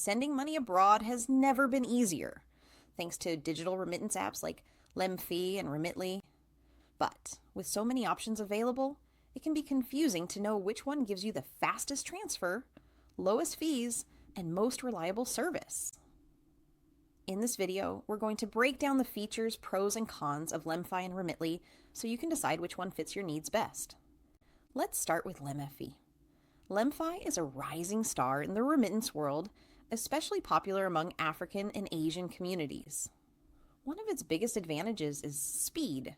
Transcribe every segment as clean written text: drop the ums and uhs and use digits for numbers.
sending money abroad has never been easier, thanks to digital remittance apps like LemFi and Remitly. But with so many options available, it can be confusing to know which one gives you the fastest transfer, lowest fees, and most reliable service. In this video, we're going to break down the features, pros, and cons of LemFi and Remitly so you can decide which one fits your needs best. Let's start with LemFi. LemFi is a rising star in the remittance world, especially popular among African and Asian communities. One of its biggest advantages is speed.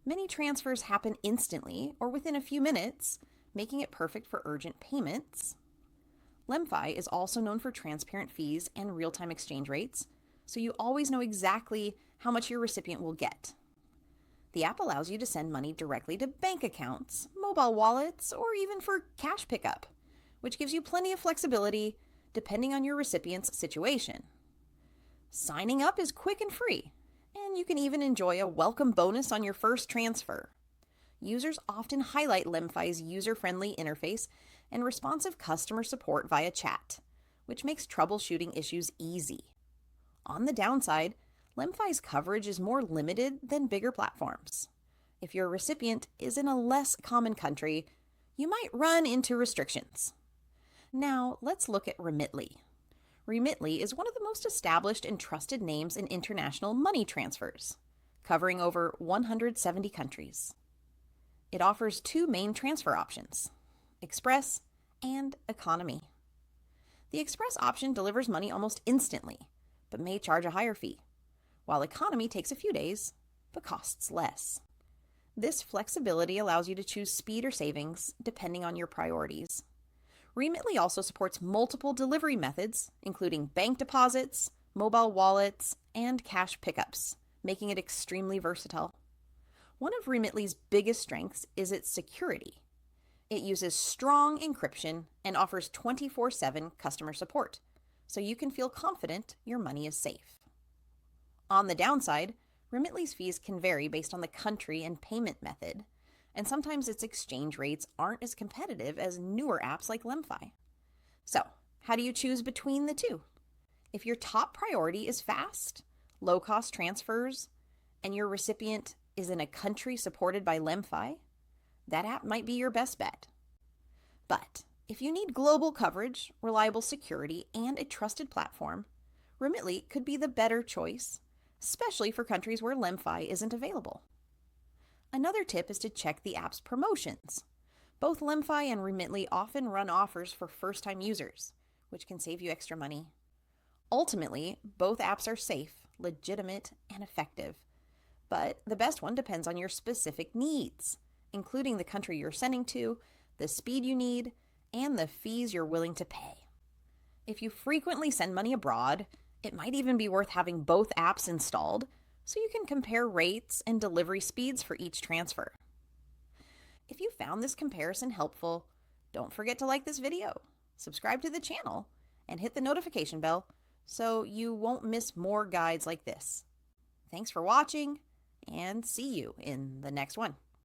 Many transfers happen instantly or within a few minutes, making it perfect for urgent payments. LemFi is also known for transparent fees and real-time exchange rates, so you always know exactly how much your recipient will get. The app allows you to send money directly to bank accounts, mobile wallets, or even for cash pickup, which gives you plenty of flexibility depending on your recipient's situation. Signing up is quick and free, and you can even enjoy a welcome bonus on your first transfer. Users often highlight LemFi's user-friendly interface and responsive customer support via chat, which makes troubleshooting issues easy. On the downside, LemFi's coverage is more limited than bigger platforms. If your recipient is in a less common country, you might run into restrictions. Now, let's look at Remitly. Remitly is one of the most established and trusted names in international money transfers, covering over 170 countries. It offers two main transfer options: Express and Economy. The Express option delivers money almost instantly, but may charge a higher fee, while Economy takes a few days, but costs less. This flexibility allows you to choose speed or savings, depending on your priorities. Remitly also supports multiple delivery methods, including bank deposits, mobile wallets, and cash pickups, making it extremely versatile. One of Remitly's biggest strengths is its security. It uses strong encryption and offers 24/7 customer support, so you can feel confident your money is safe. On the downside, Remitly's fees can vary based on the country and payment method, and sometimes its exchange rates aren't as competitive as newer apps like LemFi. So, how do you choose between the two? If your top priority is fast, low-cost transfers, and your recipient is in a country supported by LemFi, that app might be your best bet. But if you need global coverage, reliable security, and a trusted platform, Remitly could be the better choice, especially for countries where LemFi isn't available. Another tip is to check the app's promotions. Both LemFi and Remitly often run offers for first-time users, which can save you extra money. Ultimately, both apps are safe, legitimate, and effective, but the best one depends on your specific needs, including the country you're sending to, the speed you need, and the fees you're willing to pay. If you frequently send money abroad, it might even be worth having both apps installed so you can compare rates and delivery speeds for each transfer. If you found this comparison helpful, don't forget to like this video, subscribe to the channel, and hit the notification bell so you won't miss more guides like this. Thanks for watching, and see you in the next one.